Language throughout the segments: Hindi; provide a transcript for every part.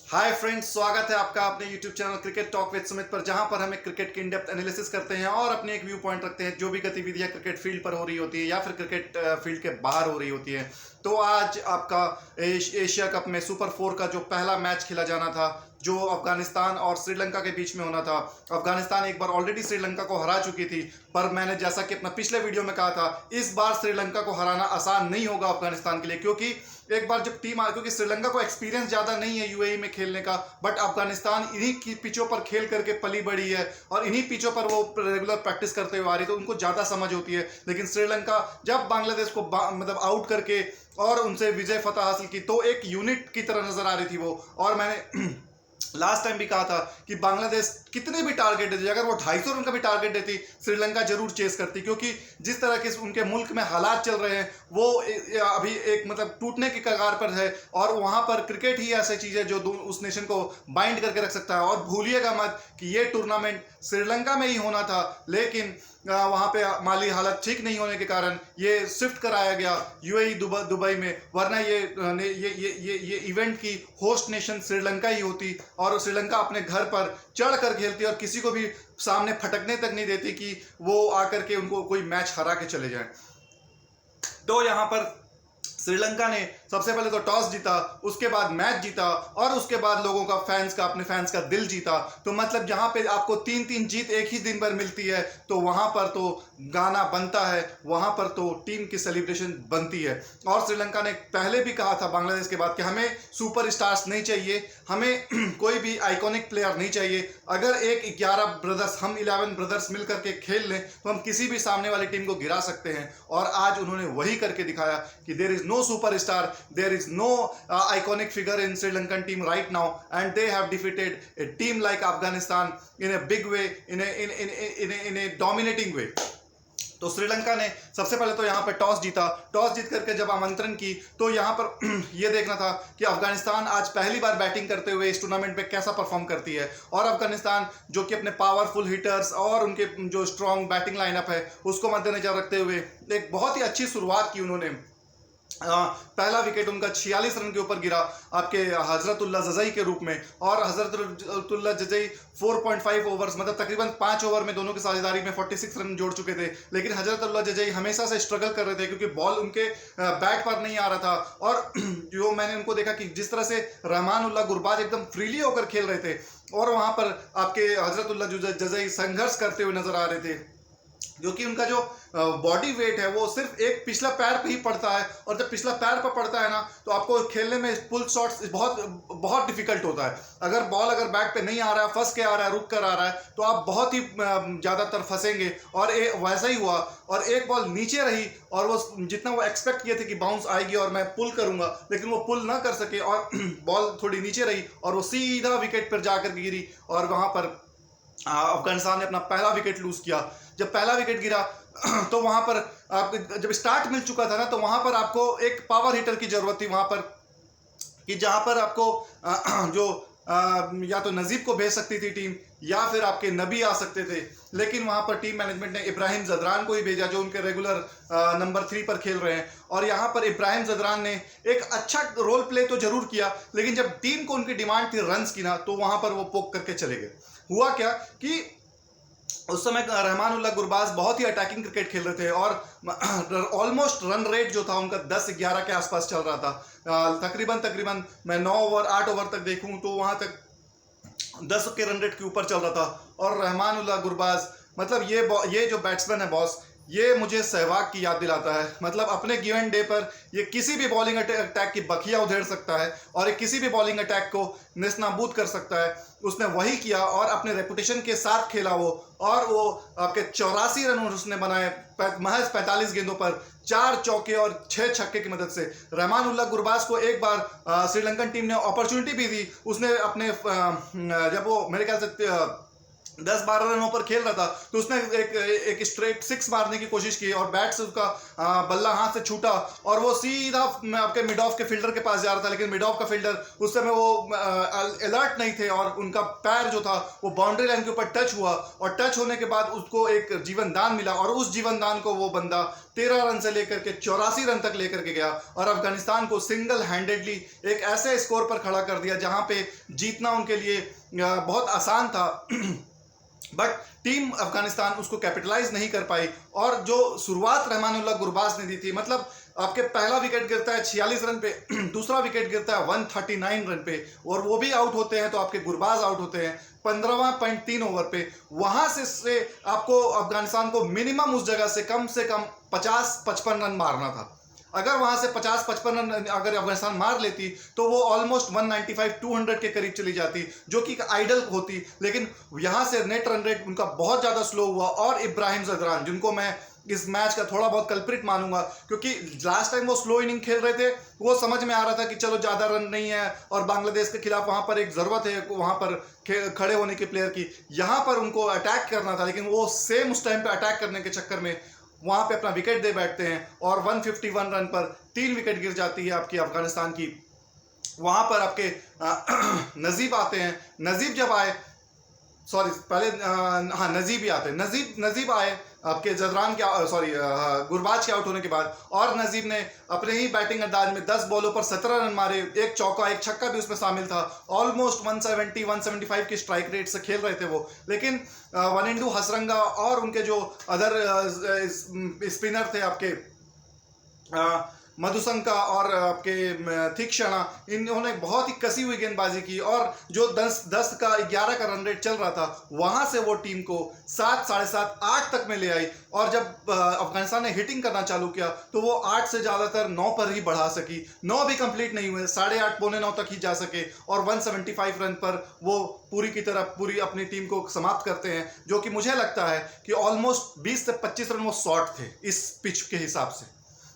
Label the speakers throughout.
Speaker 1: हाय फ्रेंड्स, स्वागत है आपका अपने YouTube channel cricket talk with Sumit पर, जहां पर हम एक क्रिकेट की इन डेप्थ एनालिसिस करते हैं और अपने एक व्यू पॉइंट रखते हैं जो भी गतिविधियां क्रिकेट फील्ड पर हो रही होती है या फिर क्रिकेट फील्ड के बाहर हो रही होती है। तो आज आपका एशिया कप में सुपर 4 का जो पहला मैच खेला जाना था, जो अफगानिस्तान और श्रीलंका के बीच में होना था। अफगानिस्तान एक बार ऑलरेडी श्रीलंका को हरा चुकी थी, पर मैंने जैसा कि अपना पिछले वीडियो में कहा था, इस बार श्रीलंका को हराना आसान नहीं होगा अफगानिस्तान के लिए, क्योंकि एक बार जब टीम क्योंकि श्रीलंका को एक्सपीरियंस ज़्यादा नहीं है यूएई में खेलने का, बट अफगानिस्तान इन्हीं की पिचों पर खेल करके पली बड़ी है और इन्हीं पिचों पर वो रेगुलर प्रैक्टिस करते हुए आ रही है, तो उनको ज़्यादा समझ होती है। लेकिन श्रीलंका जब बांग्लादेश को मतलब आउट करके और उनसे विजय फतह हासिल की, तो एक यूनिट की तरह नजर आ रही थी वो। और मैंने लास्ट टाइम भी कहा था कि बांग्लादेश कितने भी टारगेट देती, अगर वो 250 रन का भी टारगेट देती, श्रीलंका जरूर चेस करती, क्योंकि जिस तरह के उनके मुल्क में हालात चल रहे हैं वो अभी एक मतलब टूटने की कगार पर है। और वहां पर क्रिकेट ही ऐसी चीज है जो उस नेशन को बाइंड करके रख सकता है। और भूलिएगा मत कि ये टूर्नामेंट श्रीलंका में ही होना था, लेकिन वहां पे माली हालत ठीक नहीं होने के कारण ये शिफ्ट कराया गया यूएई दुबई में, वरना ये इवेंट की होस्ट नेशन श्रीलंका ही होती और श्रीलंका अपने घर पर चढ़ कर खेलती और किसी को भी सामने फटकने तक नहीं देती कि वो आकर के उनको कोई मैच हरा के चले जाए। तो यहाँ पर श्रीलंका ने सबसे पहले तो टॉस जीता, उसके बाद मैच जीता और उसके बाद लोगों का अपने फैंस का दिल जीता। तो मतलब जहां पे आपको 3-3 जीत एक ही दिन पर मिलती है, तो वहां पर तो गाना बनता है, वहां पर तो टीम की सेलिब्रेशन बनती है। और श्रीलंका ने पहले भी कहा था बांग्लादेश के बाद कि हमें सुपर स्टार्स नहीं चाहिए, हमें कोई भी आइकॉनिक प्लेयर नहीं चाहिए। अगर एक 11 ब्रदर्स, हम 11 ब्रदर्स मिलकर के खेल लें तो हम किसी भी सामने वाली टीम को गिरा सकते हैं। और आज उन्होंने वही करके दिखाया कि there is no superstar, there is no iconic figure in Sri Lankan team right now, and they have defeated a team like Afghanistan in a big way, in a dominating way। तो श्रीलंका ने सबसे पहले तो यहाँ पर टॉस जीता। टॉस जीत करके जब आमंत्रण की, तो यहाँ पर ये देखना था कि अफगानिस्तान आज पहली बार बैटिंग करते हुए इस टूर्नामेंट में कैसा परफॉर्म करती है। और अफगानिस्तान जो कि अपने पावरफुल हिटर्स और उनके जो स्ट्रॉन्ग बैटिंग लाइनअप है उसको मद्देनजर रखते हुए एक बहुत ही अच्छी शुरुआत की उन्होंने। पहला विकेट उनका 46 रन के ऊपर गिरा आपके हजरतुल्लाह जजई के रूप में, और हजरतुल्लाह जजई 4.5 ओवर्स मतलब तकरीबन 5 ओवर में दोनों की साझेदारी में 46 रन जोड़ चुके थे। लेकिन हजरतुल्लाह जजई हमेशा से स्ट्रगल कर रहे थे क्योंकि बॉल उनके बैट पर नहीं आ रहा था। और जो मैंने उनको देखा कि जिस तरह से रहमानुल्लाह गुरबाज एकदम फ्रीली होकर खेल रहे थे और वहां पर आपके हजरतुल्लाह जजई संघर्ष करते हुए नजर आ रहे थे, क्योंकि उनका जो बॉडी वेट है वो सिर्फ एक पिछला पैर पे ही पड़ता है, और जब पिछला पैर पर पड़ता है ना तो आपको खेलने में पुल शॉट्स बहुत डिफिकल्ट होता है। अगर बैट पे नहीं आ रहा है, फंस के आ रहा है, रुक कर आ रहा है, तो आप बहुत ही ज़्यादातर फंसेंगे। और वैसा ही हुआ, और एक बॉल नीचे रही और वो जितना वो एक्सपेक्ट किए थे कि बाउंस आएगी और मैं पुल करूंगा, लेकिन वो पुल ना कर सके और बॉल थोड़ी नीचे रही और वो सीधा विकेट पर जाकर गिरी। और वहां पर अफगानिस्तान ने अपना पहला विकेट लूज किया। जब पहला विकेट गिरा तो वहां पर आप जब स्टार्ट मिल चुका था ना, तो वहां पर आपको एक पावर हिटर की जरूरत थी वहां पर, कि जहां पर आपको जो या तो नजीब को भेज सकती थी टीम या फिर आपके नबी आ सकते थे। लेकिन वहां पर टीम मैनेजमेंट ने इब्राहिम जदरान को ही भेजा, जो उनके रेगुलर नंबर 3 पर खेल रहे हैं। और यहाँ पर इब्राहिम जदरान ने एक अच्छा रोल प्ले तो जरूर किया, लेकिन जब टीम को उनकी डिमांड थी रन्स की ना, तो वहां पर वो पोक करके चले गए। हुआ क्या कि उस समय रहमानुल्लाह गुरबाज बहुत ही अटैकिंग क्रिकेट खेल रहे थे और ऑलमोस्ट रन रेट जो था उनका 10-11 के आसपास चल रहा था। तकरीबन मैं 9 ओवर 8 ओवर तक देखूं तो वहां तक 10 के रन रेट के ऊपर चल रहा था। और रहमानुल्लाह गुरबाज मतलब ये जो बैट्समैन है बॉस, ये मुझे सहवाग की याद दिलाता है। मतलब अपने गिवन डे पर ये किसी भी बॉलिंग अटैक की बखिया उधेड़ सकता है और ये किसी भी बॉलिंग अटैक को नेस्तनाबूद कर सकता है। उसने वही किया और अपने रेपुटेशन के साथ खेला वो, और वो आपके 84 रन उसने बनाए महज 45 गेंदों पर, 4 चौके और 6 छक्के की मदद से। रहमानुल्लाह गुरबाज को एक बार श्रीलंकन टीम ने अपॉर्चुनिटी भी दी। उसने अपने जब वो मेरे ख्याल से 10-12 रनों पर खेल रहा था, तो उसने एक स्ट्रेट सिक्स मारने की कोशिश की और बैट से उसका बल्ला हाथ से छूटा और वो सीधा आपके मिड ऑफ के फील्डर के पास जा रहा था, लेकिन मिड ऑफ का फील्डर उस समय वो अलर्ट नहीं थे और उनका पैर जो था वो बाउंड्री लाइन के ऊपर टच हुआ और टच होने के बाद उसको एक जीवन दान मिला और उस जीवन दान को वो बंदा 13 रन से लेकर के 84 रन तक लेकर के गया और अफगानिस्तान को सिंगल हैंडेडली एक ऐसे स्कोर पर खड़ा कर दिया जहां पे जीतना उनके लिए बहुत आसान था। बट टीम अफगानिस्तान उसको कैपिटलाइज नहीं कर पाई और जो शुरुआत रहमानुल्लाह गुरबाज ने दी थी, मतलब आपके पहला विकेट गिरता है 46 रन पे, दूसरा विकेट गिरता है 139 रन पे और वो भी आउट होते हैं तो आपके गुरबाज आउट होते हैं 15.3 ओवर पे। वहां से आपको अफगानिस्तान को मिनिमम उस जगह से कम 50-55 रन मारना था। अगर वहां से 50-55 रन अगर अफगानिस्तान मार लेती तो वो ऑलमोस्ट 195-200 के करीब चली जाती, जो कि आइडल होती, लेकिन यहां से नेट रन रेट उनका बहुत ज्यादा स्लो हुआ और इब्राहिम जदरान, जिनको मैं इस मैच का थोड़ा बहुत कल्प्रिट मानूंगा, क्योंकि लास्ट टाइम वो स्लो इनिंग खेल रहे थे, वो समझ में आ रहा था कि चलो ज्यादा रन नहीं है और बांग्लादेश के खिलाफ वहां पर एक जरूरत है वहां पर खड़े होने के प्लेयर की, यहां पर उनको अटैक करना था, लेकिन वो सेम उस टाइम पे अटैक करने के चक्कर में वहां पे अपना विकेट दे बैठते हैं और 151 रन पर 3 विकेट गिर जाती है आपकी अफगानिस्तान की। वहां पर आपके नजीब आते हैं, नजीब जब आए, सॉरी पहले हाँ नजीब ही आते हैं, नजीब आए आपके जदरान के गुरबाज के आउट होने के बाद और नजीब ने अपने ही बैटिंग अंदाज में 10 बॉलों पर 17 रन मारे, एक चौका एक छक्का भी उसमें शामिल था, ऑलमोस्ट 170-175 की स्ट्राइक रेट से खेल रहे थे वो, लेकिन वनिंदु हसरंगा और उनके जो अदर स्पिनर थे आपके मधुशंका और आपके तीक्षणा, इन्होंने बहुत ही कसी हुई गेंदबाजी की और जो 10 का 11 का रन रेट चल रहा था वहां से वो टीम को 7, 7.5, 8 तक में ले आई और जब अफगानिस्तान ने हिटिंग करना चालू किया तो वो 8 से ज़्यादातर 9 पर ही बढ़ा सकी, 9 भी कंप्लीट नहीं हुए, 8.5 पौने 9 तक ही जा सके और 175 रन पर वो पूरी अपनी टीम को समाप्त करते हैं, जो कि मुझे लगता है कि ऑलमोस्ट 20 से 25 रन वो शॉर्ट थे इस पिच के हिसाब से,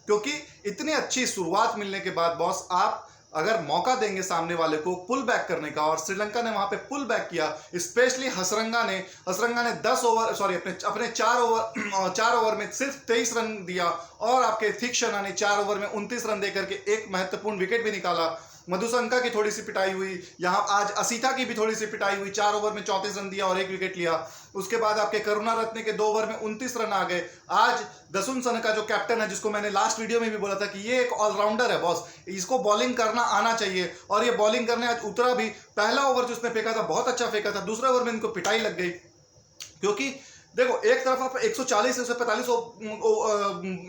Speaker 1: क्योंकि इतनी अच्छी शुरुआत मिलने के बाद बॉस आप अगर मौका देंगे सामने वाले को पुल बैक करने का, और श्रीलंका ने वहां पे पुल बैक किया, स्पेशली हसरंगा ने 10 ओवर अपने 4 ओवर में सिर्फ 23 रन दिया और आपके तीक्षणा ने 4 ओवर में 29 रन देकर के एक महत्वपूर्ण विकेट भी निकाला। मधुशंका की थोड़ी सी पिटाई हुई, यहाँ आज असीता की भी थोड़ी सी पिटाई हुई, 4 ओवर में 34 रन दिया और एक विकेट लिया। उसके बाद आपके करुणा रत्ने के 2 ओवर में 29 रन आ गए। आज दसुन सनका जो कैप्टन है, जिसको मैंने लास्ट वीडियो में भी बोला था कि ये एक ऑलराउंडर है बॉस, इसको बॉलिंग करना आना चाहिए, और ये बॉलिंग करने आज उतरा भी। पहला ओवर जो उसने फेंका था बहुत अच्छा फेंका था, दूसरे ओवर में इनको पिटाई लग गई, क्योंकि देखो एक तरफ आप 140 से 145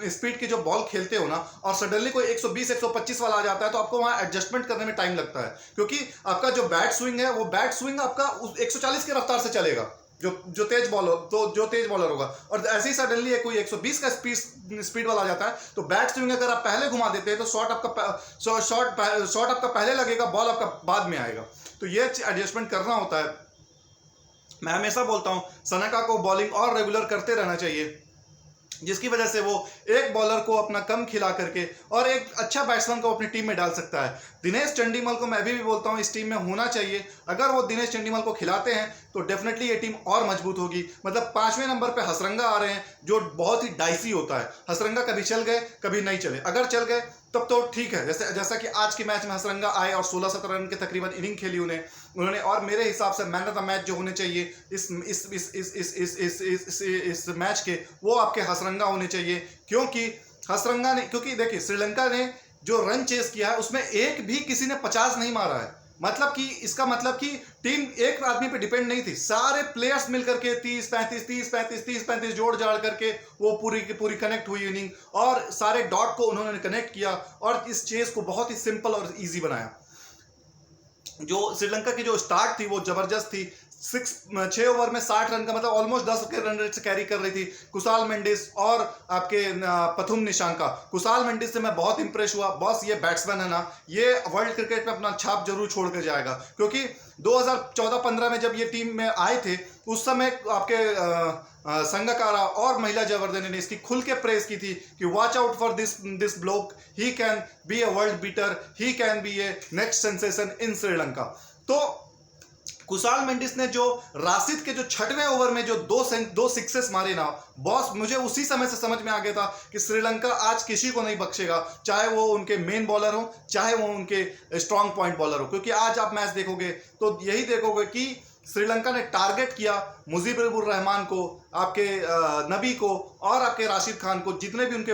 Speaker 1: स्पीड की जो बॉल खेलते हो ना, और सडनली कोई 120-125 वाला आ जाता है तो आपको वहां एडजस्टमेंट करने में टाइम लगता है, क्योंकि आपका जो बैट स्विंग है वो बैट स्विंग आपका 140 की रफ्तार से चलेगा, जो तेज बॉलर होगा, और ऐसे ही सडनली कोई 120 का स्पीड वाला आ जाता है तो बैट स्विंग अगर आप पहले घुमा देते हैं तो शॉट आपका पहले लगेगा, बॉल आपका बाद में आएगा, तो ये एडजस्टमेंट करना होता है। मैं हमेशा बोलता हूं सनका को बॉलिंग और रेगुलर करते रहना चाहिए, जिसकी वजह से वो एक बॉलर को अपना कम खिला करके और एक अच्छा बैट्समैन को अपनी टीम में डाल सकता है। दिनेश चंडीमल को मैं अभी भी बोलता हूं इस टीम में होना चाहिए, अगर वो दिनेश चंडीमल को खिलाते हैं तो डेफिनेटली ये टीम और मजबूत होगी। मतलब 5वें नंबर पे हसरंगा आ रहे हैं, जो बहुत ही डाइसी होता है, हसरंगा कभी चल गए कभी नहीं चले, अगर चल गए तब तो ठीक है, जैसा कि आज के मैच में हसरंगा आए और 16-17 रन के तकरीबन इनिंग खेली उन्होंने, और मेरे हिसाब से मैन ऑफ द मैच जो होने चाहिए इस मैच के, वो आपके हसरंगा होने चाहिए, क्योंकि देखिए श्रीलंका ने जो रन चेस किया है उसमें एक भी किसी ने 50 नहीं मारा है, मतलब कि इसका मतलब कि टीम एक आदमी पे डिपेंड नहीं थी, सारे प्लेयर्स मिलकर के 30-35 जोड़ जाड़ करके वो पूरी की पूरी कनेक्ट हुई इनिंग, और सारे डॉट को उन्होंने कनेक्ट किया और इस चेस को बहुत ही सिंपल और इजी बनाया। जो श्रीलंका की जो स्टार्ट थी वो जबरदस्त थी, 6 ओवर में 60 रन का, मतलब ऑलमोस्ट 10 के रन रेट से कैरी कर रही थी कुशाल मेंडिस और आपके पथुम निशांका। कुशाल मेंडिस से मैं बहुत इंप्रेस हुआ, बॉस ये बैट्समैन है ना, ये वर्ल्ड क्रिकेट में अपना छाप जरूर छोड़ कर जाएगा, क्योंकि 2014-15 में जब ये टीम में आए थे उस समय आपके संगकारा और महिला जयवर्धने ने इसकी खुल के प्रेस की थी कि watch out for this block, he can be a world beater, he can be a next sensation in Sri Lanka. तो कुशाल मेंडिस ने जो राशिद के जो 6वें ओवर में जो दो सिक्सेस मारे ना बॉस, मुझे उसी समय से समझ में आ गया था कि श्रीलंका आज किसी को नहीं बख्शेगा, चाहे वो उनके मेन बॉलर हो चाहे वो उनके स्ट्रांग पॉइंट बॉलर हो। क्योंकि आज आप मैच देखोगे तो यही देखोगे कि श्रीलंका ने टारगेट किया मुजीबुर रहमान को, आपके नबी को और आपके राशिद खान को, जितने भी उनके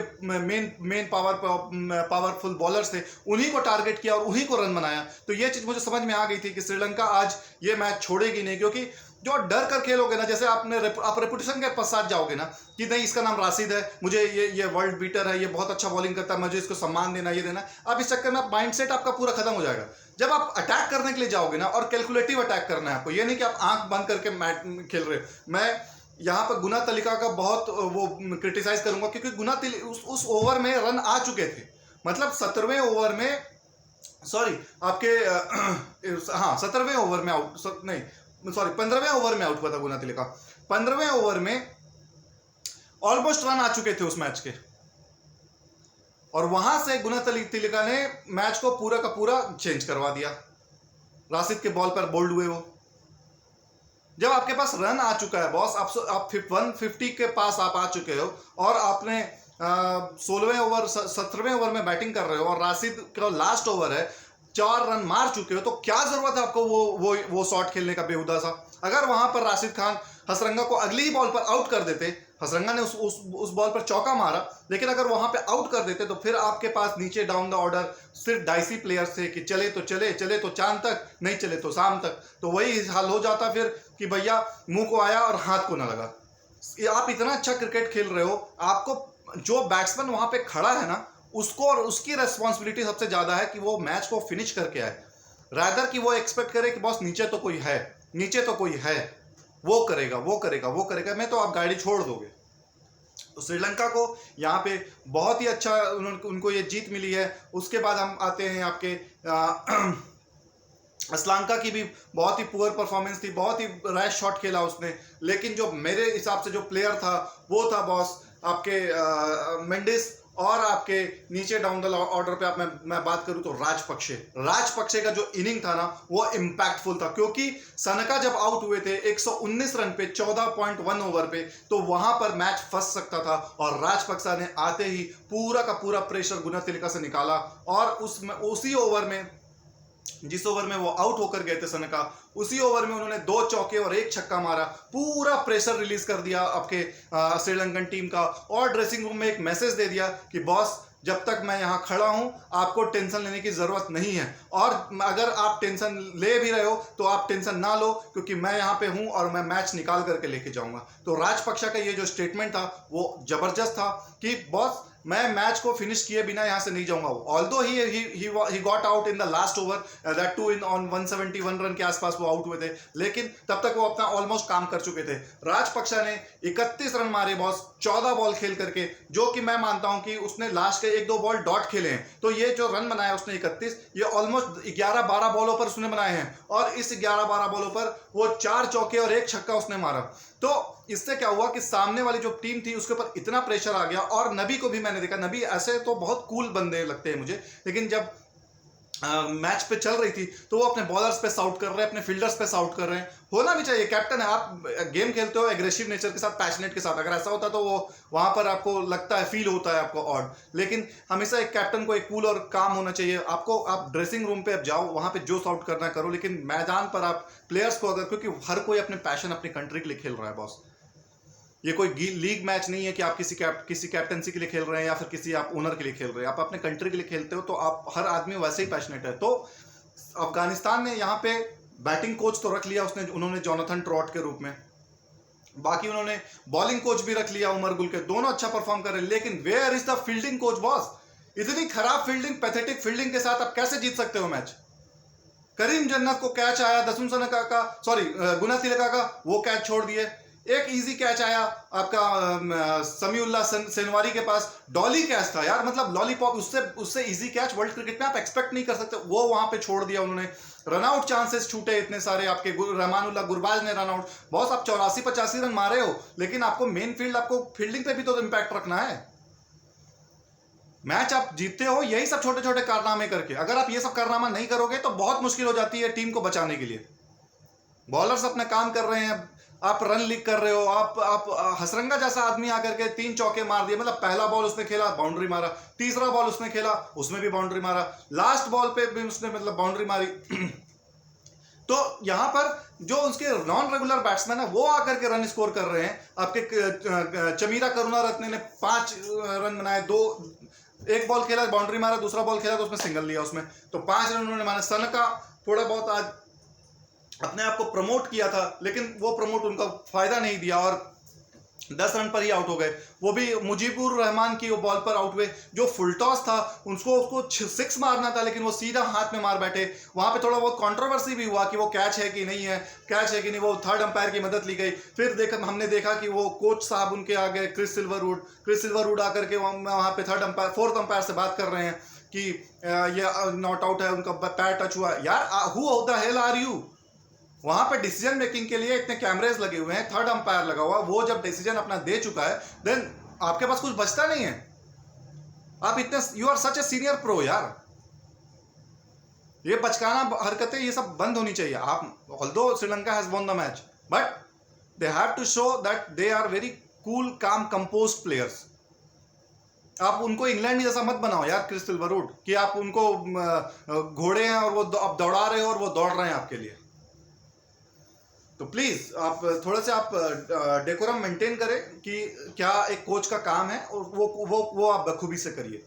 Speaker 1: मेन पावरफुल बॉलर्स थे उन्हीं को टारगेट किया और उन्हीं को रन बनाया। तो ये चीज़ मुझे समझ में आ गई थी कि श्रीलंका आज ये मैच छोड़ेगी नहीं, क्योंकि जो डर कर खेलोगे ना, जैसे आप रेपुटेशन के पश्चात जाओगे ना कि नहीं इसका नाम राशिद है, मुझे ये वर्ल्ड बीटर है, ये बहुत अच्छा बॉलिंग करता है, मुझे इसको सम्मान देना, ये देना, अब इस चक्कर में माइंडसेट आपका पूरा खत्म हो जाएगा। जब आप अटैक करने के लिए जाओगे ना, और कैलकुलेटिव अटैक करना है आपको, ये नहीं कि आप आंख बंद करके मैच खेल रहे हो। मैं यहाँ पर गुना तलिका का बहुत वो क्रिटिसाइज करूंगा, क्योंकि गुना उस ओवर में रन आ चुके थे, मतलब 17वें ओवर में, सॉरी आपके हाँ 17वें ओवर में आउट, नहीं सॉरी 15वें ओवर में आउट हुआ था गुना तिलका। 15वें ओवर में ऑलमोस्ट रन आ चुके थे उस मैच के, और वहां से गुना तिलका ने मैच को पूरा का पूरा चेंज करवा दिया। राशिद के बॉल पर बोल्ड हुए वो। जब आपके पास रन आ चुका है बॉस, आप 150 के पास आप आ चुके हो, और आपने 16वें ओवर 17वें ओवर में बैटिंग कर रहे हो, और राशिद का लास्ट ओवर है, 4 रन मार चुके हो, तो क्या जरूरत है आपको वो शॉट खेलने का बेहुदा सा। अगर वहां पर राशिद खान हसरंगा को अगली ही बॉल पर आउट कर देते, हसरंगा ने उस बॉल पर चौका मारा, लेकिन अगर वहां पे आउट कर देते तो फिर आपके पास नीचे डाउन द ऑर्डर सिर्फ डाइसी प्लेयर्स थे कि चले तो चले, चले तो चांद तक, नहीं चले तो शाम तक। तो वही हाल हो जाता फिर कि भैया मुंह को आया और हाथ को ना लगा। आप इतना अच्छा क्रिकेट खेल रहे हो, आपको जो बैट्समैन वहां पे खड़ा है ना, उसको और उसकी रेस्पॉन्सिबिलिटी सबसे ज्यादा है कि वो मैच को फिनिश करके आए, रादर कि वो एक्सपेक्ट करे कि बॉस नीचे तो कोई है, नीचे तो कोई है, वो करेगा वो करेगा वो करेगा, मैं तो आप गाड़ी छोड़ दोगे। तो श्रीलंका को यहाँ पे बहुत ही अच्छा उनको ये जीत मिली है। उसके बाद हम आते हैं आपके श्रीलंका की भी बहुत ही पुअर परफॉर्मेंस थी, बहुत ही रैश शॉट खेला उसने, लेकिन जो मेरे हिसाब से जो प्लेयर था वो था बॉस आपके मेंडिस, और आपके नीचे डाउन द ऑर्डर पे आप मैं बात करूं तो राजपक्षे का जो इनिंग था ना वो इंपैक्टफुल था, क्योंकि सनका जब आउट हुए थे 119 रन पे 14.1 ओवर पे, तो वहां पर मैच फंस सकता था, और राजपक्षे ने आते ही पूरा का पूरा प्रेशर गुना तिलका से निकाला, और उसी ओवर में, जिस ओवर में वो आउट होकर गए थे सनका, उसी ओवर में उन्होंने 2 चौके और 1 छक्का मारा, पूरा प्रेशर रिलीज कर दिया आपके श्रीलंकन टीम का, और ड्रेसिंग रूम में एक मैसेज दे दिया कि बॉस जब तक मैं यहाँ खड़ा हूँ आपको टेंशन लेने की जरूरत नहीं है, और अगर आप टेंशन ले भी रहे हो तो आप टेंशन ना लो, क्योंकि मैं यहाँ पे हूँ और मैं मैच निकाल करके लेके जाऊंगा। तो राजपक्षे का ये जो स्टेटमेंट था वो जबरदस्त था कि बॉस मैं मैच को फिनिश किए बिना यहाँ से नहीं जाऊंगा। Although he got out in the last over, that too in on 171 run के आसपास वो आउट हुए थे, लेकिन तब तक वो अपना ऑलमोस्ट काम कर चुके थे। राजपक्षे ने 31 रन मारे बॉस 14 बॉल खेल करके, जो कि मैं मानता हूं कि उसने लास्ट के 1-2 बॉल डॉट खेले हैं, तो ये जो रन बनाया उसने 31, ये ऑलमोस्ट 11-12 बॉलों पर उसने बनाए हैं, और इस 11-12 बॉलों पर वो 4 चौके और 1 छक्का उसने मारा। तो इससे क्या हुआ कि सामने वाली जो टीम थी उसके ऊपर इतना प्रेशर आ गया, और नबी को भी मैंने देखा, नबी ऐसे तो बहुत कूल बंदे लगते हैं मुझे, लेकिन जब मैच पे चल रही थी तो वो अपने बॉलर्स पे साउट कर रहे हैं, अपने फील्डर्स पे साउट कर रहे हैं। होना भी चाहिए, कैप्टन है, आप गेम खेलते हो एग्रेसिव नेचर के साथ, पैशनेट के साथ, अगर ऐसा होता तो वो वहां पर आपको लगता है, फील होता है आपको ऑड, लेकिन हमेशा एक कैप्टन को एक कूल और काम होना चाहिए। आपको आप ड्रेसिंग रूम पे आप जाओ, वहां पे जो साउट करना करो, लेकिन मैदान पर आप प्लेयर्स को अगर, क्योंकि हर कोई अपने पैशन अपनी कंट्री के लिए खेल रहा है बॉस, ये कोई लीग मैच नहीं है कि आप किसी कैप्टनसी के लिए खेल रहे हैं या फिर किसी आप ओनर के लिए खेल रहे हैं, आप अपने कंट्री के लिए खेलते हो, तो आप हर आदमी वैसे ही पैशनेट है। तो अफगानिस्तान ने यहाँ पे बैटिंग कोच तो रख लिया उन्होंने जोनाथन ट्रॉट के रूप में, बाकी उन्होंने बॉलिंग कोच भी रख लिया उमर गुल के, दोनों अच्छा परफॉर्म कर रहे हैं, लेकिन where is the fielding coach boss? इतनी खराब फील्डिंग, पैथेटिक फील्डिंग के साथ आप कैसे जीत सकते हो मैच? करीम जन्नत को कैच आया, दसुम सनका का, सॉरी गुना तिलका का, वो कैच छोड़ दिए। एक इजी कैच आया आपका समीउल्लाह सेनवारी के पास, डॉली कैच था यार, मतलब लॉलीपॉप, उससे इजी कैच वर्ल्ड क्रिकेट में आप एक्सपेक्ट नहीं कर सकते, वो वहां पे छोड़ दिया उन्होंने। रनआउट चांसेस छूटे इतने सारे आपके, रहमानुल्लाह गुरबाज ने रनआउट, बॉस आप 84-85 रन मारे हो, लेकिन आपको मेन फील्ड, आपको फील्डिंग पे भी तो इम्पैक्ट रखना है। मैच आप जीतते हो यही सब छोटे छोटे कारनामे करके, अगर आप ये सब कारनामा नहीं करोगे तो बहुत मुश्किल हो जाती है टीम को बचाने के लिए। बॉलर्स अपना काम कर रहे हैं, आप रन लीक कर रहे हो, आप हसरंगा जैसा आदमी आकर के 3 चौके मार दिए, मतलब पहला बॉल उसने खेला बाउंड्री मारा, तीसरा बॉल उसने खेला उसमें भी बाउंड्री मारा, लास्ट बॉल पे भी उसने मतलब बाउंड्री मारी। तो यहां पर जो उसके नॉन रेगुलर बैट्समैन है वो आकर के रन स्कोर कर रहे हैं। आपके चमीरा करुणारत्ने ने 5 रन बनाए, 1 बॉल खेला बाउंड्री मारा, दूसरा बॉल खेला तो उसमें सिंगल लिया उसमें, तो 5 रन उन्होंने मारे। सनका थोड़ा बहुत आज अपने आप को प्रमोट किया था, लेकिन वो प्रमोट उनका फायदा नहीं दिया और 10 रन पर ही आउट हो गए। वो भी मुजीबुर रहमान की वो बॉल पर आउट हुए, जो फुल टॉस था उसको 6 मारना था, लेकिन वो सीधा हाथ में मार बैठे। वहां पे थोड़ा बहुत कंट्रोवर्सी भी हुआ कि वो कैच है कि नहीं है, कैच है कि नहीं, वो थर्ड अंपायर की मदद ली गई। फिर हमने देखा कि वो कोच साहब उनके आ गए, क्रिस सिल्वरवुड आकर के वहां पे फोर्थ अंपायर से बात कर रहे हैं कि ये नॉट आउट है, उनका पैर टच हुआ। यार who the hell are you? वहां पे डिसीजन मेकिंग के लिए इतने कैमरेज लगे हुए हैं, थर्ड अंपायर लगा हुआ, वो जब डिसीजन अपना दे चुका है देन आपके पास कुछ बचता नहीं है। आप इतने, you are such a senior pro यार, ये बचकाना हरकतें ये सब बंद होनी चाहिए। आप although Sri Lanka has won the match but they have to show that they are very cool calm composed players. आप उनको इंग्लैंड जैसा मत बनाओ यार क्रिस सिल्वरवुड, कि आप उनको घोड़े हैं और वो अब दौड़ा रहे हो और वो दौड़ रहे हैं आपके लिए। तो प्लीज आप थोड़ा सा आप डेकोरम मेंटेन करें कि क्या एक कोच का काम है, और वो आप बखूबी से करिए।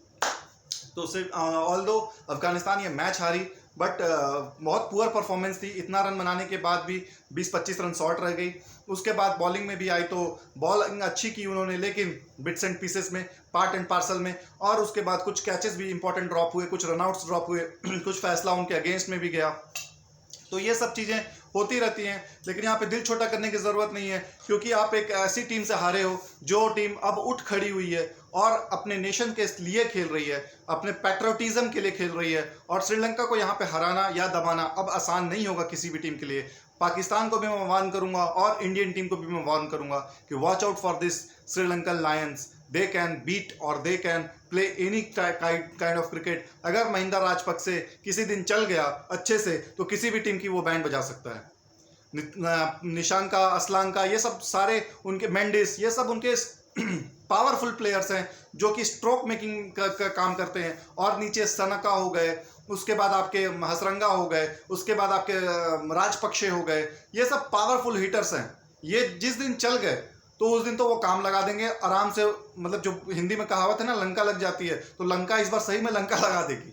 Speaker 1: तो सिर्फ ऑल्दो अफगानिस्तान ये मैच हारी बट बहुत पुअर परफॉर्मेंस थी। इतना रन बनाने के बाद भी 20-25 रन शॉर्ट रह गई। उसके बाद बॉलिंग में भी आई तो बॉलिंग अच्छी की उन्होंने, लेकिन बिट्स एंड पीसेस में, पार्ट एंड पार्सल में। और उसके बाद कुछ कैचेस भी इंपॉर्टेंट ड्रॉप हुए, कुछ रनआउट्स ड्रॉप हुए, कुछ फैसला उनके अगेंस्ट में भी गया। तो ये सब चीज़ें होती रहती हैं, लेकिन यहाँ पे दिल छोटा करने की ज़रूरत नहीं है, क्योंकि आप एक ऐसी टीम से हारे हो जो टीम अब उठ खड़ी हुई है और अपने नेशन के लिए खेल रही है, अपने पैट्रियोटिज्म के लिए खेल रही है। और श्रीलंका को यहाँ पे हराना या दबाना अब आसान नहीं होगा किसी भी टीम के लिए। पाकिस्तान को भी मैं वार्न करूंगा और इंडियन टीम को भी मैं वार्न करूंगा कि watch out for this Sri Lankan lions, they can beat और they can play any kind of cricket. अगर महिंदा राजपक्षे किसी दिन चल गया अच्छे से तो किसी भी टीम की वो बैंड बजा सकता है। निशांका, असलांका, ये सब सारे उनके, मेंडिस, ये सब उनके पावरफुल प्लेयर्स हैं जो कि स्ट्रोक मेकिंग का काम करते हैं। और नीचे सनका हो गए, उसके बाद आपके हसरंगा हो गए, उसके बाद आपके राजपक्षे हो गए, ये सब पावरफुल हिटर्स हैं। ये जिस दिन चल गए तो उस दिन तो वो काम लगा देंगे आराम से। मतलब जो हिंदी में कहावत है ना, लंका लग जाती है, तो लंका इस बार सही में लंका लगा देगी।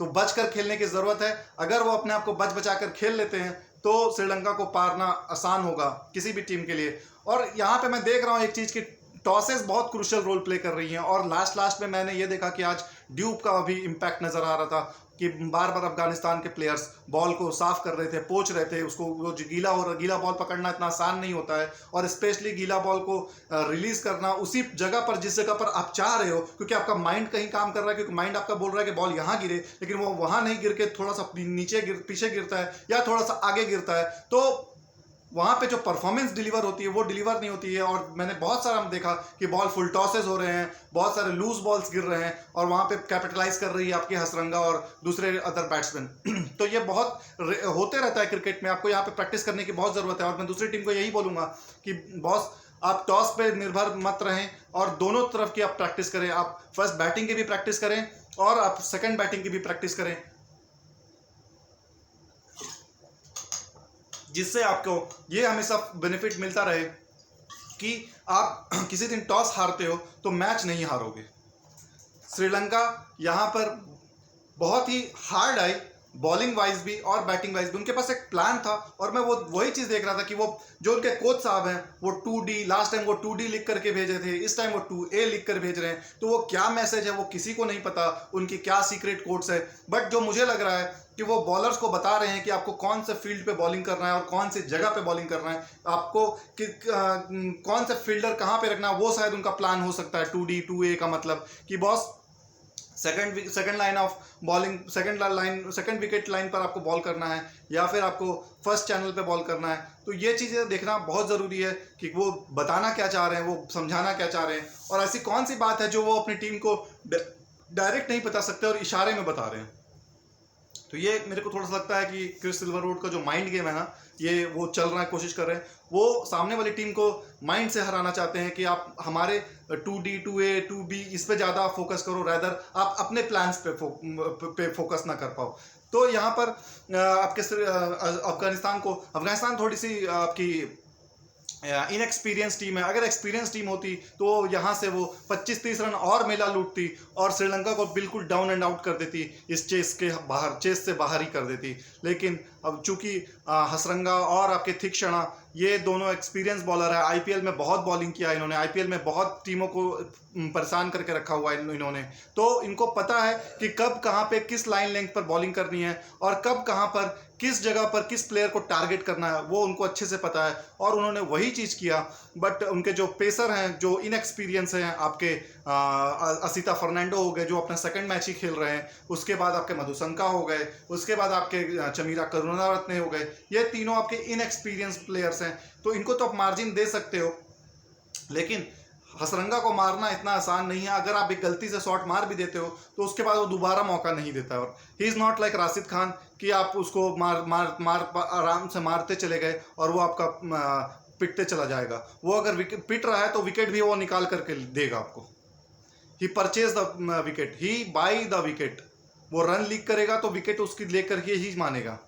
Speaker 1: तो बच कर खेलने की ज़रूरत है। अगर वो अपने आप को बच बचा कर खेल लेते हैं तो श्रीलंका को पारना आसान होगा किसी भी टीम के लिए। और यहाँ पे मैं देख रहा हूँ एक चीज़ की टॉसेस बहुत क्रूशियल रोल प्ले कर रही हैं। और लास्ट में मैंने ये देखा कि आज ड्यूब का भी इम्पैक्ट नज़र आ रहा था कि बार बार अफगानिस्तान के प्लेयर्स बॉल को साफ कर रहे थे, पोंछ रहे थे उसको। वो जो गीला बॉल पकड़ना इतना आसान नहीं होता है, और स्पेशली गीला बॉल को रिलीज करना उसी जगह पर जिस जगह पर आप चाह रहे हो, क्योंकि आपका माइंड कहीं काम कर रहा है, क्योंकि माइंड आपका बोल रहा है कि बॉल यहाँ गिरे, लेकिन वो वहाँ नहीं गिर के थोड़ा सा पीछे गिरता है या थोड़ा सा आगे गिरता है। तो वहाँ पे जो परफॉर्मेंस डिलीवर होती है वो डिलीवर नहीं होती है। और मैंने बहुत सारा देखा कि बॉल फुल टॉसेस हो रहे हैं, बहुत सारे लूज बॉल्स गिर रहे हैं, और वहाँ पे कैपिटलाइज कर रही है आपकी हसरंगा और दूसरे अदर बैट्समैन। तो ये बहुत होते रहता है क्रिकेट में, आपको यहाँ पे प्रैक्टिस करने की बहुत ज़रूरत है। और मैं दूसरी टीम को यही बोलूँगा कि बॉस, आप टॉस पे निर्भर मत रहें और दोनों तरफ की आप प्रैक्टिस करें। आप फर्स्ट बैटिंग की भी प्रैक्टिस करें और आप सेकेंड बैटिंग की भी प्रैक्टिस करें, जिससे आपको ये हमेशा बेनिफिट मिलता रहे कि आप किसी दिन टॉस हारते हो तो मैच नहीं हारोगे। श्रीलंका यहाँ पर बहुत ही हार्ड आई, बॉलिंग वाइज भी और बैटिंग वाइज भी। उनके पास एक प्लान था और मैं वही चीज़ देख रहा था कि वो जो उनके कोच साहब हैं वो 2D, लास्ट टाइम वो 2D लिख करके भेजे थे, इस टाइम वो 2A लिख कर भेज रहे हैं। तो वो क्या मैसेज है वो किसी को नहीं पता, उनकी क्या सीक्रेट कोड्स है। बट जो मुझे लग रहा है कि वो बॉलर्स को बता रहे हैं कि आपको कौन से फील्ड पे बॉलिंग करना है और कौन सी जगह पे बॉलिंग करना है, आपको कौन से फील्डर कहाँ पे रखना है, वो शायद उनका प्लान हो सकता है। 2D 2A का मतलब कि boss second line of bowling, second wicket line पर आपको बॉल करना है या फिर आपको फर्स्ट चैनल पे बॉल करना है। तो ये चीज़ें देखना बहुत ज़रूरी है कि वो बताना क्या चाह रहे हैं, वो समझाना क्या चाह रहे हैं, और ऐसी कौन सी बात है जो वो अपनी टीम को डायरेक्ट नहीं बता सकते और इशारे में बता रहे हैं। तो ये मेरे को थोड़ा सा लगता है कि क्रिस सिल्वरवुड का जो माइंड गेम है ना, ये वो चल रहा है, कोशिश कर रहे हैं। वो सामने वाली टीम को माइंड से हराना चाहते हैं कि आप हमारे 2D 2A 2B इस पे ज़्यादा फोकस करो, रैदर आप अपने प्लान्स पे फोकस ना कर पाओ। तो यहाँ पर अफगानिस्तान थोड़ी सी आपकी इनएक्सपीरियंस टीम है। अगर एक्सपीरियंस टीम होती तो यहाँ से वो 25-30 रन और मेला लूटती और श्रीलंका को बिल्कुल डाउन एंड आउट कर देती, इस चेस से बाहर ही कर देती। लेकिन अब चूंकि हसरंगा और आपके थिकशणा ये दोनों एक्सपीरियंस बॉलर है, आईपीएल में बहुत बॉलिंग किया इन्होंने, आईपीएल में बहुत टीमों को परेशान करके रखा हुआ है इन्होंने, तो इनको पता है कि कब कहाँ पे किस लाइन लेंथ पर बॉलिंग करनी है और कब कहाँ पर किस जगह पर किस प्लेयर को टारगेट करना है, वो उनको अच्छे से पता है और उन्होंने वही चीज़ किया। बट उनके जो पेसर हैं, जो इनएक्सपीरियंस हैं, आपके असिता फर्नांडो हो गए जो अपना सेकंड मैच ही खेल रहे हैं, उसके बाद आपके मधुशंका हो गए, उसके बाद आपके चमीरा करुणारत्ने हो गए, ये तीनों आपके इनएक्सपीरियंस प्लेयर्स हैं। तो इनको तो आप मार्जिन दे सकते हो, लेकिन हसरंगा को मारना इतना आसान नहीं है। अगर आप एक गलती से शॉट मार भी देते हो तो उसके बाद वो दोबारा मौका नहीं देता। और he is not like Rashid Khan कि आप उसको आराम से मारते चले गए और वो आपका पिटते चला जाएगा। वो अगर विकेट पिट रहा है तो विकेट भी वो निकाल करके देगा आपको। He purchase the wicket, he buy the wicket. वो रन लीक करेगा तो विकेट उसकी लेकर के ही मानेगा।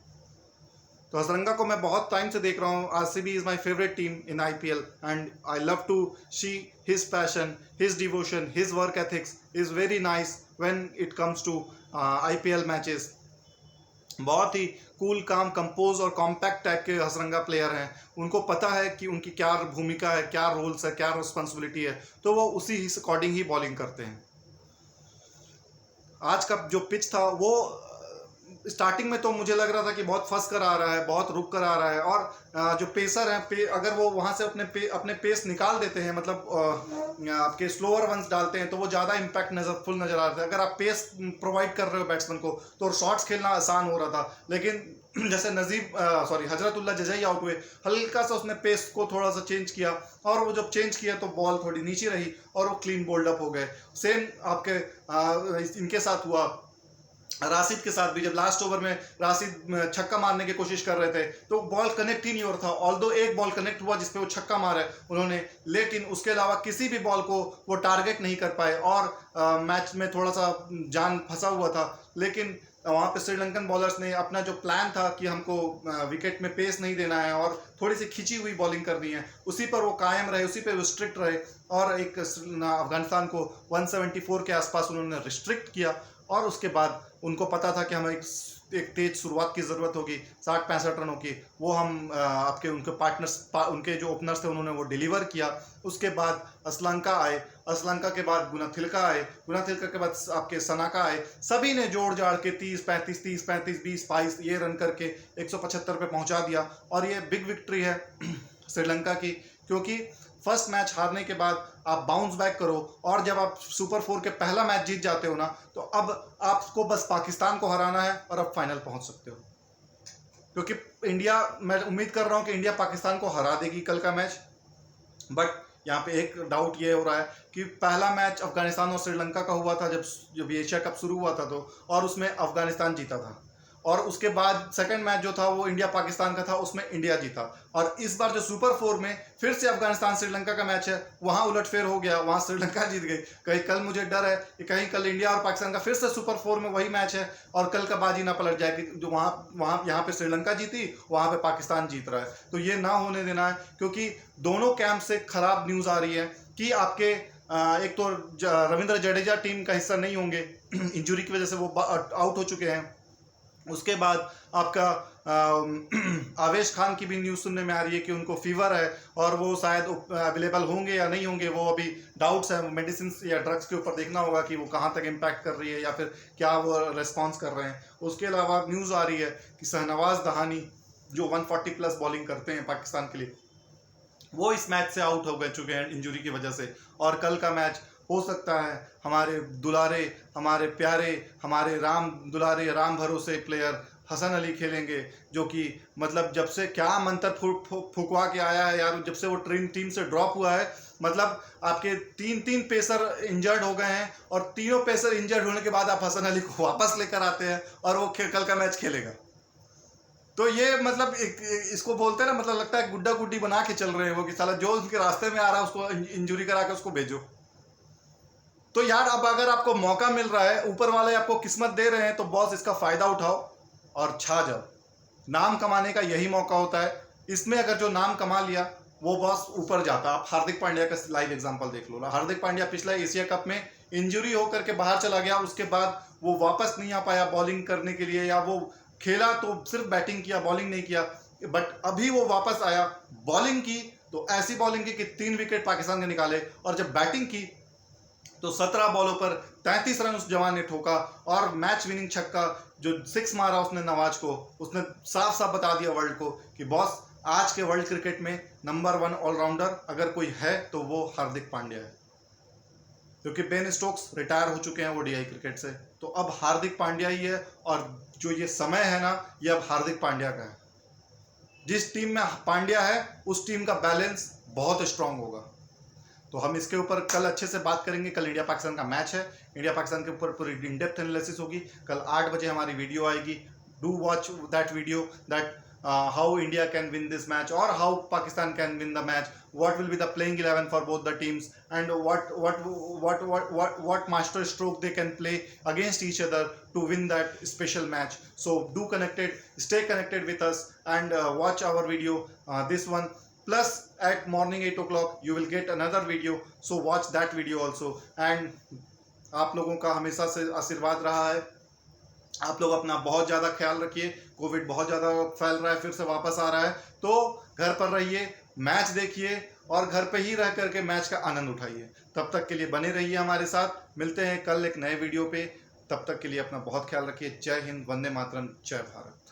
Speaker 1: तो हसरंगा को मैं बहुत टाइम से देख रहा हूँ। RCB is my favourite team in IPL and I love to see his passion, his devotion, his work ethics is very nice when it comes to IPL matches. बहुत ही कूल, काम, कंपोज और कॉम्पैक्ट टाइप के हसरंगा प्लेयर हैं। उनको पता है कि उनकी क्या भूमिका है, क्या रोल्स है, क्या रिस्पॉन्सिबिलिटी है, तो वो उसी अकॉर्डिंग ही बॉलिंग करते हैं। आज का जो पिच था वो स्टार्टिंग में तो मुझे लग रहा था कि बहुत फंस कर आ रहा है, बहुत रुक कर आ रहा है, और जो पेसर हैं अगर वो वहाँ से अपने पेस निकाल देते हैं, मतलब आपके स्लोअर वंस डालते हैं, तो वो ज़्यादा इम्पैक्ट फुल नज़र आ रहा था। अगर आप पेस प्रोवाइड कर रहे हो बैट्समैन को तो शॉट्स खेलना आसान हो रहा था। लेकिन जैसे हजरतुल्लाह जजई आउट हुए, हल्का सा उसने पेस को थोड़ा सा चेंज किया और वो जब चेंज किया तो बॉल थोड़ी नीचे रही और वो क्लीन बोल्ड अप हो गए। सेम आपके इनके साथ हुआ, राशिद के साथ भी। जब लास्ट ओवर में राशिद छक्का मारने की कोशिश कर रहे थे तो बॉल कनेक्ट ही नहीं हो रहा था। ऑल्दो एक बॉल कनेक्ट हुआ जिसपे वो छक्का मारा उन्होंने, लेकिन उसके अलावा किसी भी बॉल को वो टारगेट नहीं कर पाए और मैच में थोड़ा सा जान फंसा हुआ था। लेकिन वहाँ पे श्रीलंकन बॉलर्स ने अपना जो प्लान था कि हमको विकेट में पेस नहीं देना है और थोड़ी सी खिंची हुई बॉलिंग करनी है, उसी पर वो कायम रहे, उसी पे वो स्ट्रिक्ट रहे और एक अफगानिस्तान को 174 के आसपास उन्होंने रिस्ट्रिक्ट किया। और उसके बाद उनको पता था कि हमें एक तेज शुरुआत की ज़रूरत होगी, 60-65 रनों की। वो हम आपके उनके पार्टनर्स, उनके जो ओपनर्स थे उन्होंने वो डिलीवर किया। उसके बाद असलंका आए, असलंका के बाद गुनाथिलका आए, गुनाथिलका के बाद आपके सनाका आए। सभी ने जोड़ जाड़ के 30-35, 30-35, 20-22 ये रन करके 175 पे पहुंचा दिया। और ये बिग विक्ट्री है श्रीलंका की, क्योंकि फर्स्ट मैच हारने के बाद आप बाउंस बैक करो और जब आप सुपर 4 के पहला मैच जीत जाते हो ना, तो अब आपको बस पाकिस्तान को हराना है और अब फाइनल पहुंच सकते हो। क्योंकि इंडिया, मैं उम्मीद कर रहा हूं कि इंडिया पाकिस्तान को हरा देगी कल का मैच। बट यहाँ पे एक डाउट ये हो रहा है कि पहला मैच अफगानिस्तान और श्रीलंका का हुआ था जब एशिया कप शुरू हुआ था, तो और उसमें अफगानिस्तान जीता था। और उसके बाद सेकंड मैच जो था वो इंडिया पाकिस्तान का था, उसमें इंडिया जीता। और इस बार जो सुपर 4 में फिर से अफगानिस्तान श्रीलंका का मैच है, वहाँ उलटफेर हो गया, वहाँ श्रीलंका जीत गई। कहीं कल मुझे डर है कि कहीं कल इंडिया और पाकिस्तान का फिर से सुपर 4 में वही मैच है और कल का बाजी ना पलट जाए कि जो यहाँ पे श्रीलंका जीती, वहाँ पे पाकिस्तान जीत रहा है। तो ये ना होने देना है, क्योंकि दोनों कैंप से खराब न्यूज़ आ रही है कि आपके एक तो रविंद्र जडेजा टीम का हिस्सा नहीं होंगे, इंजुरी की वजह से वो आउट हो चुके हैं। उसके बाद आपका आवेश खान की भी न्यूज़ सुनने में आ रही है कि उनको फीवर है और वो शायद अवेलेबल होंगे या नहीं होंगे, वो अभी डाउट्स है। मेडिसिन या ड्रग्स के ऊपर देखना होगा कि वो कहाँ तक इम्पैक्ट कर रही है या फिर क्या वो रिस्पॉन्स कर रहे हैं। उसके अलावा न्यूज़ आ रही है कि शहनवाज दहानी जो 140+ बॉलिंग करते हैं पाकिस्तान के लिए, वो इस मैच से आउट हो गए चुके हैं इंजुरी की वजह से। और कल का मैच हो सकता है हमारे दुलारे, हमारे प्यारे, हमारे राम दुलारे, राम भरोसे प्लेयर हसन अली खेलेंगे, जो कि मतलब जब से क्या मंत्र फुकवा के आया है यार, जब से वो टीम से ड्रॉप हुआ है, मतलब आपके तीन पेसर इंजर्ड हो गए हैं और तीनों पेसर इंजर्ड होने के बाद आप हसन अली को वापस लेकर आते हैं और वो कल का मैच खेलेगा। तो ये मतलब इसको बोलते हैं ना, मतलब लगता है गुड्डा गुड्डी बना के चल रहे हैं वो, कि साला जो उनके रास्ते में आ रहा है उसको इंजरी करा के उसको भेजो। तो यार अब अगर आपको मौका मिल रहा है, ऊपर वाले आपको किस्मत दे रहे हैं, तो बॉस इसका फायदा उठाओ और छा जाओ। नाम कमाने का यही मौका होता है। इसमें अगर जो नाम कमा लिया वो बॉस ऊपर जाता। आप हार्दिक पांड्या का लाइव एग्जांपल देख लो। हार्दिक पांड्या पिछला एशिया कप में इंजरी होकर के बाहर चला गया, उसके बाद वो वापस नहीं आ पाया बॉलिंग करने के लिए, या वो खेला तो सिर्फ बैटिंग किया, बॉलिंग नहीं किया। बट अभी वो वापस आया, बॉलिंग की तो ऐसी बॉलिंग की कि 3 विकेट पाकिस्तान के निकाले, और जब बैटिंग की तो 17 बॉलों पर 33 रन उस जवान ने ठोका, और मैच विनिंग छक्का जो 6 मारा उसने नवाज को, उसने साफ साफ बता दिया वर्ल्ड को कि बॉस आज के वर्ल्ड क्रिकेट में नंबर 1 ऑलराउंडर अगर कोई है तो वो हार्दिक पांड्या है। क्योंकि बेन स्टोक्स रिटायर हो चुके हैं ओडीआई क्रिकेट से, तो अब हार्दिक पांड्या ही है। और जो ये समय है ना, ये अब हार्दिक पांड्या का है। जिस टीम में पांड्या है उस टीम का बैलेंस बहुत स्ट्रांग होगा। तो हम इसके ऊपर कल अच्छे से बात करेंगे। कल इंडिया पाकिस्तान का मैच है, इंडिया पाकिस्तान के ऊपर पूरी इन डेप्थ एनालिसिस होगी। कल 8 बजे हमारी वीडियो आएगी। Do watch that video, that how India can win this match or how Pakistan can win the match, what will be the playing 11 for both the teams, and what master stroke they can play against each other to win that special match. So do stay connected with us and watch our video, this one. Plus at morning 8 o'clock you will get another video, so watch that video also. And आप लोगों का हमेशा से आशीर्वाद रहा है। आप लोग अपना बहुत ज़्यादा ख्याल रखिए। कोविड बहुत ज़्यादा फैल रहा है, फिर से वापस आ रहा है, तो घर पर रहिए, मैच देखिए और घर पे ही रह करके मैच का आनंद उठाइए। तब तक के लिए बने रहिए हमारे साथ। मिलते हैं कल एक नए वीडियो पे। तब तक के लिए अपना बहुत ख्याल रखिए। जय हिंद, वंदे मातरम, जय भारत।